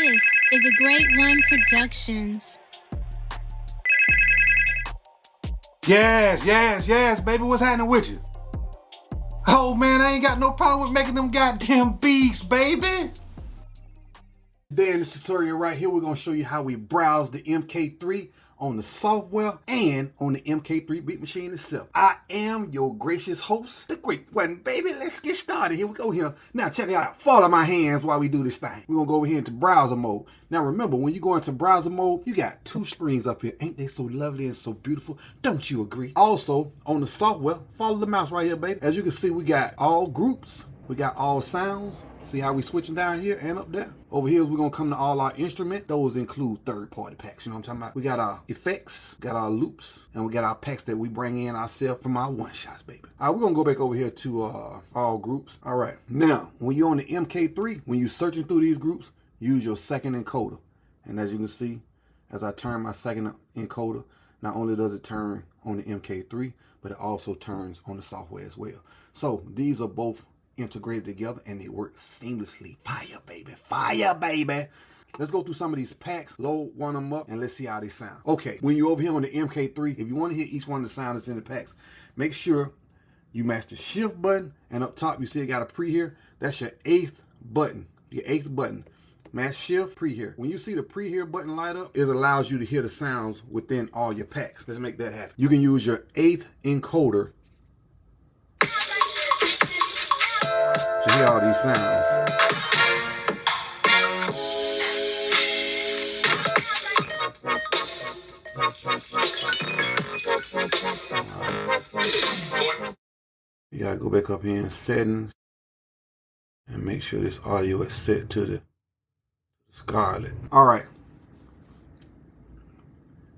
This is a Great One Productions. Yes, baby. What's happening with you? Oh, man, I ain't got no problem with making them goddamn beats, baby. Today in this tutorial right here, we're going to show you how we browse the MK3 on the software and on the MK3 beat machine itself. I am your gracious host, the Great One, baby. Let's get started. Here we go here. Now, check it out. Follow my hands while we do this thing. We're going to go over here into browser mode. Now, remember, when you go into browser mode, you got two screens up here. Ain't they so lovely and so beautiful? Don't you agree? Also, on the software, follow the mouse right here, baby. As you can see, we got all groups. We got all sounds. See how we switching down here and up there? Over here, we're going to come to all our instruments. Those include third-party packs. You know what I'm talking about? We got our effects, got our loops, and we got our packs that we bring in ourselves from our one-shots, baby. All right, we're going to go back over here to all groups. All right. Now, when you're on the MK3, when you're searching through these groups, use your second encoder. And as you can see, as I turn my second encoder, not only does it turn on the MK3, but it also turns on the software as well. So these are both integrated together and they work seamlessly. Fire, baby. Fire, baby. Let's go through some of these packs, load one of them up, and let's see how they sound. Okay, when you're over here on the MK3, if you want to hear each one of the sounds that's in the packs, make sure you match the shift button, and up top you see it got a pre here. That's your eighth button. Your eighth button. Match shift, pre here. When you see the pre here button light up, it allows you to hear the sounds within all your packs. Let's make that happen. You can use your eighth encoder to hear all these sounds. You gotta go back up here in settings and make sure this audio is set to the Scarlet. All right.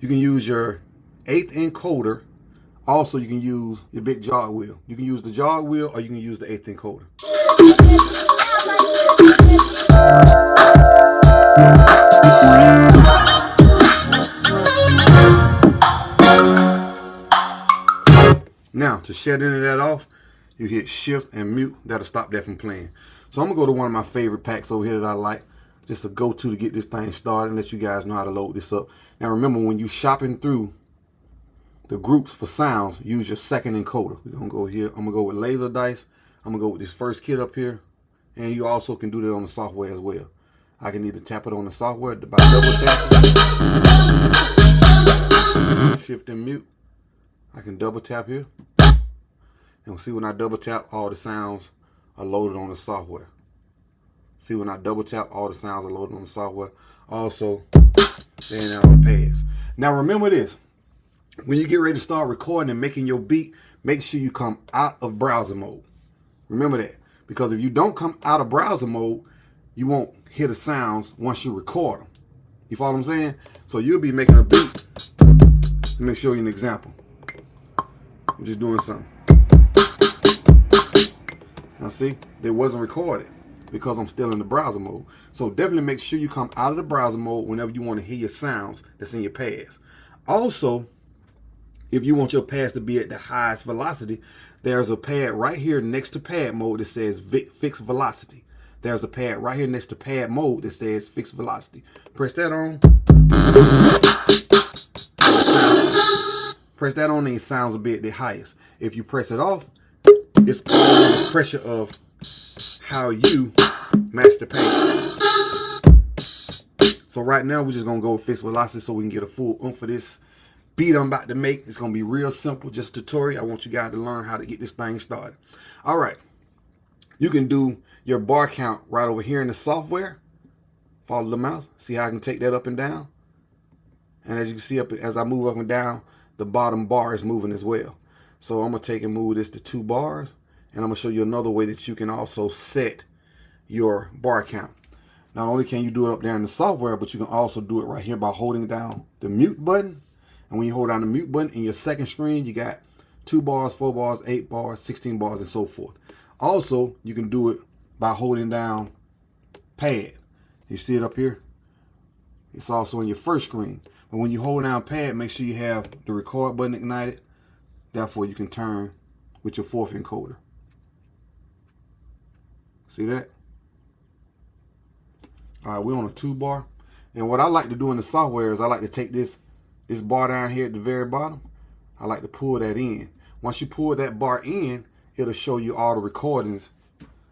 You can use your eighth encoder. Also, you can use your big jog wheel. You can use the jog wheel or you can use the eighth encoder. Now, to shut any of that off, you hit shift and mute. That'll stop that from playing. So I'm going to go to one of my favorite packs over here that I like. Just a go-to to get this thing started and let you guys know how to load this up. Now, remember, when you're shopping through the groups for sounds, use your second encoder. We're going to go here. I'm going to go with laser dice. I'm going to go with this first kit up here. And you also can do that on the software as well. I can either tap it on the software by double tapping. Shift and mute. I can double tap here. And see, when I double tap, all the sounds are loaded on the software. See, when I double tap, all the sounds are loaded on the software. Also, they're on the pads. Now remember this. When you get ready to start recording and making your beat, make sure you come out of browser mode. Remember that. Because if you don't come out of browser mode, you won't hear the sounds once you record them. You follow what I'm saying? So you'll be making a beat. Let me show you an example. I'm just doing something. Now see, they wasn't recorded because I'm still in the browser mode. So definitely make sure you come out of the browser mode whenever you want to hear your sounds that's in your pads. Also, if you want your pads to be at the highest velocity, there's a pad right here next to pad mode that says fixed velocity. There's a pad right here next to pad mode that says fixed velocity. Press that on. Press that on and it sounds a bit the highest. If you press it off, it's all the pressure of how you match the pads. So right now we're just gonna go with fixed velocity so we can get a full oomph for this beat I'm about to make. It's gonna be real simple, just a tutorial. I want you guys to learn how to get this thing started. All right, you can do your bar count right over here in the software. Follow the mouse, see how I can take that up and down. And as you can see, as I move up and down, the bottom bar is moving as well. So I'm gonna take and move this to 2 bars, and I'm gonna show you another way that you can also set your bar count. Not only can you do it up there in the software, but you can also do it right here by holding down the mute button. And when you hold down the mute button in your second screen, you got 2 bars, 4 bars, 8 bars, 16 bars, and so forth. Also, you can do it by holding down pad. You see it up here? It's also in your first screen. But when you hold down pad, make sure you have the record button ignited. Therefore, you can turn with your fourth encoder. See that? All right, we're on a 2-bar. And what I like to do in the software is I like to take this bar down here at the very bottom. I like to pull that in. Once you pull that bar in, it'll show you all the recordings.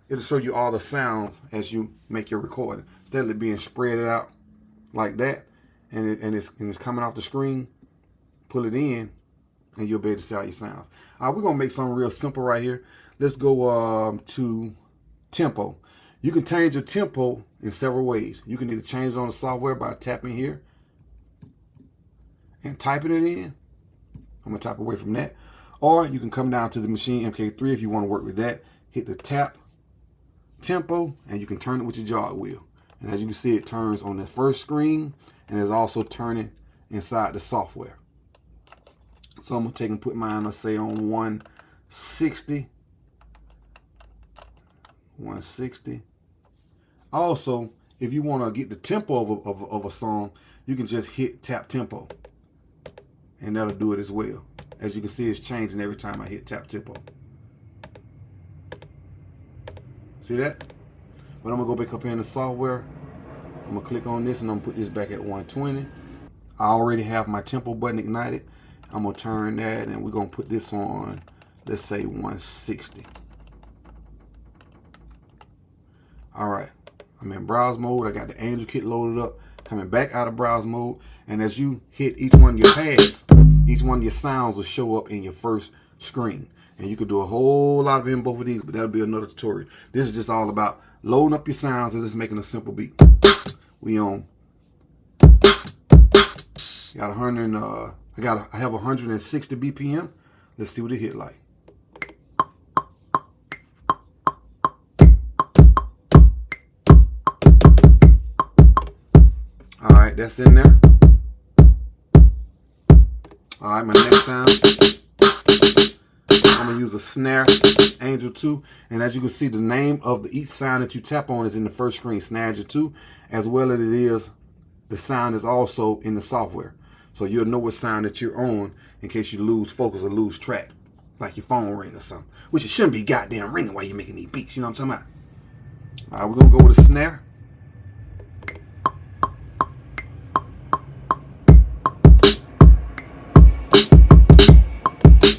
It'll show you all the sounds as you make your recording. Instead of it being spread out like that, and it's coming off the screen, pull it in, and you'll be able to see all your sounds. All right, we're going to make something real simple right here. Let's go to tempo. You can change your tempo in several ways. You can either change it on the software by tapping here and typing it in. I'm going to type away from that. Or you can come down to the Maschine MK3 if you want to work with that. Hit the tap tempo, and you can turn it with your jog wheel. And as you can see, it turns on the first screen, and it's also turning inside the software. So I'm going to take and put mine, let's say, on 160. 160. Also, if you want to get the tempo of a song, you can just hit tap tempo, and that'll do it as well. As you can see, it's changing every time I hit tap tempo. See that? But I'm going to go back up here in the software. I'm going to click on this, and I'm going to put this back at 120. I already have my tempo button ignited. I'm going to turn that, and we're going to put this on, let's say, 160. All right. I'm in browse mode. I got the Angel Kit loaded up. Coming back out of browse mode. And as you hit each one of your pads, each one of your sounds will show up in your first screen. And you can do a whole lot of in both of these, but that'll be another tutorial. This is just all about loading up your sounds and just making a simple beat. We on. Got 100. I have 160 BPM. Let's see what it hit like. All right, that's in there. All right, my next sound, I'm gonna use a snare, Angel 2, and as you can see, the name of each sound that you tap on is in the first screen, Snare Angel 2, as well as it is, the sound is also in the software. So you'll know what sound that you're on in case you lose focus or lose track, like your phone ring or something, which it shouldn't be goddamn ringing while you're making these beats, you know what I'm talking about? All right, we're gonna go with a snare.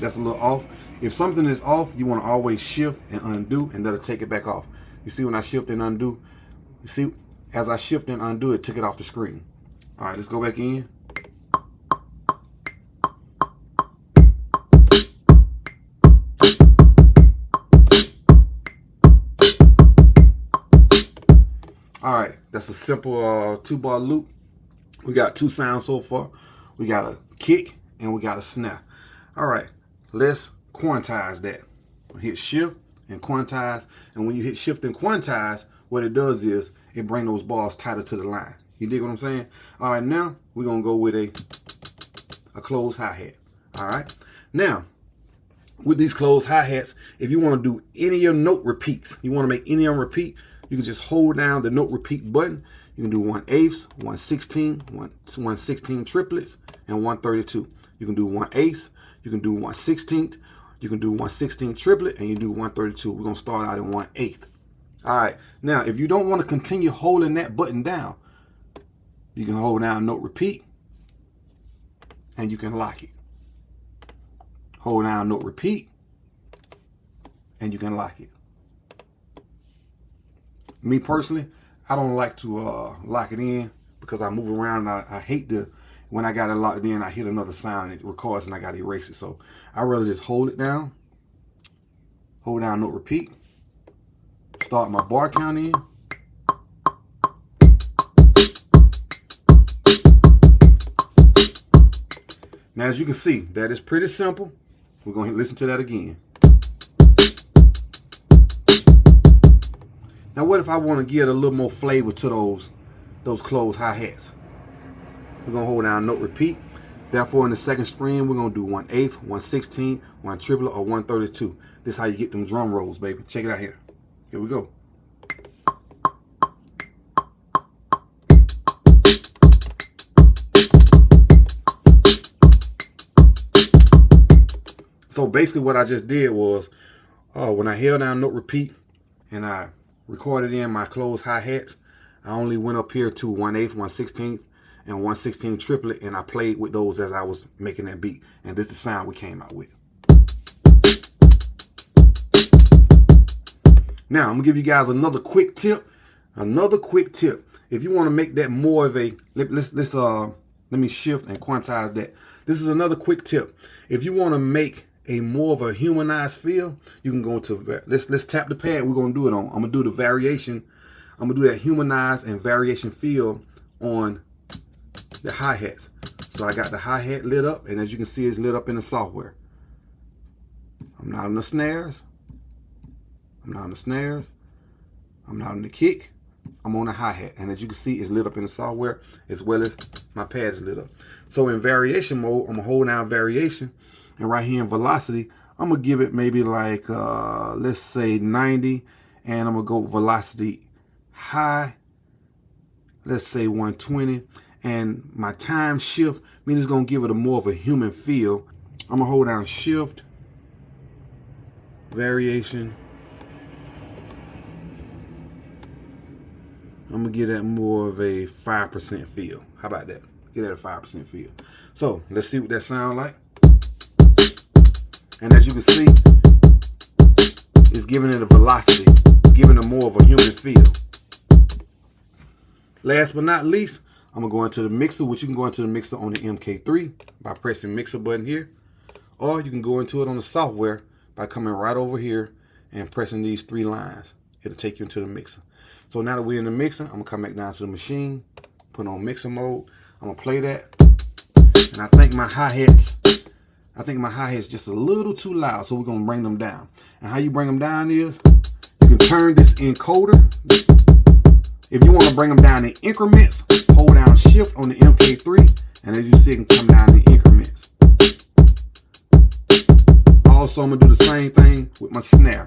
That's a little off. If something is off, you want to always shift and undo, and that'll take it back off. You see when I shift and undo? You see, as I shift and undo, it took it off the screen. All right, let's go back in. All right, that's a simple 2-bar loop. We got 2 sounds so far. We got a kick and we got a snare. All right. Let's quantize that. Hit shift and quantize. And when you hit shift and quantize, what it does is it brings those bars tighter to the line. You dig what I'm saying? All right, now we're going to go with a closed hi-hat. All right. Now, with these closed hi-hats, if you want to do any of your note repeats, you want to make any of them repeat, you can just hold down the note repeat button. You can do 1/8, 1/16, 1/16 triplets, and 1/32. You can do 1/8. You can do 1/16, you can do 1/16 triplet, and you do 1/32. We're going to start out in 1/8. All right. Now, if you don't want to continue holding that button down, you can hold down note repeat, and you can lock it. Hold down note repeat, and you can lock it. Me personally, I don't like to lock it in because I move around. And I hate to. When I got it locked in, I hit another sound and it records and I got to erase it. So I'd rather just hold it down, hold down note repeat, start my bar count in. Now, as you can see, that is pretty simple. We're going to listen to that again. Now, what if I want to give a little more flavor to those closed hi-hats? We're going to hold down note repeat. Therefore, in the second screen, we're going to do 1/8, 1/16, 1 triplet, or 1/32. This is how you get them drum rolls, baby. Check it out here. Here we go. So basically what I just did was, when I held down note repeat and I recorded in my closed hi-hats, I only went up here to 1/8, 1/16, and 1/16 triplet, and I played with those as I was making that beat. And this is the sound we came out with. Now, I'm gonna give you guys another quick tip. Another quick tip. If you want to make that more of a, let me shift and quantize that. This is another quick tip. If you want to make a more of a humanized feel, you can go to, let's tap the pad we're gonna do it on. I'm gonna do the variation. I'm gonna do that humanized and variation feel on the hi-hats. So I got the hi-hat lit up, and as you can see, it's lit up in the software. I'm not on the snares. I'm not on the snares. I'm not on the kick. I'm on the hi-hat. And as you can see, it's lit up in the software as well as my pad is lit up. So in variation mode, I'm going to hold down variation. And right here in velocity, I'm going to give it maybe like, let's say 90. And I'm going to go velocity high. Let's say 120. And my time shift means it's going to give it a more of a human feel. I'm going to hold down shift, variation. I'm going to give that more of a 5% feel. How about that? Get that a 5% feel. So let's see what that sounds like. And as you can see, it's giving it a velocity. It's giving it more of a human feel. Last but not least, I'm going to go into the mixer, which you can go into the mixer on the MK3 by pressing mixer button here. Or you can go into it on the software by coming right over here and pressing these 3 lines. It'll take you into the mixer. So now that we're in the mixer, I'm going to come back down to the machine, put on mixer mode. I'm going to play that. And I think my hi-hats just a little too loud, so we're going to bring them down. And how you bring them down is, you can turn this encoder. If you want to bring them down in increments, hold down shift on the MK3, and as you see, it can come down in increments. Also, I'm going to do the same thing with my snare.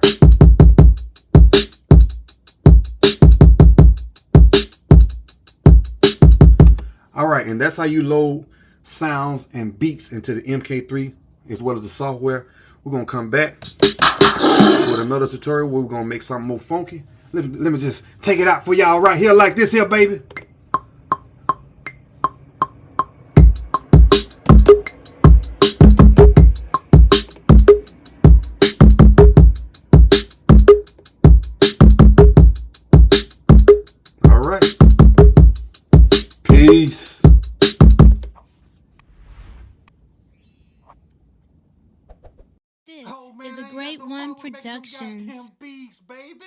All right, and that's how you load sounds and beats into the MK3 as well as the software. We're going to come back with another tutorial where we're going to make something more funky. Let me just take it out for y'all right here like this here, baby. All right. Peace. This is a Great One Productions. Beats, baby.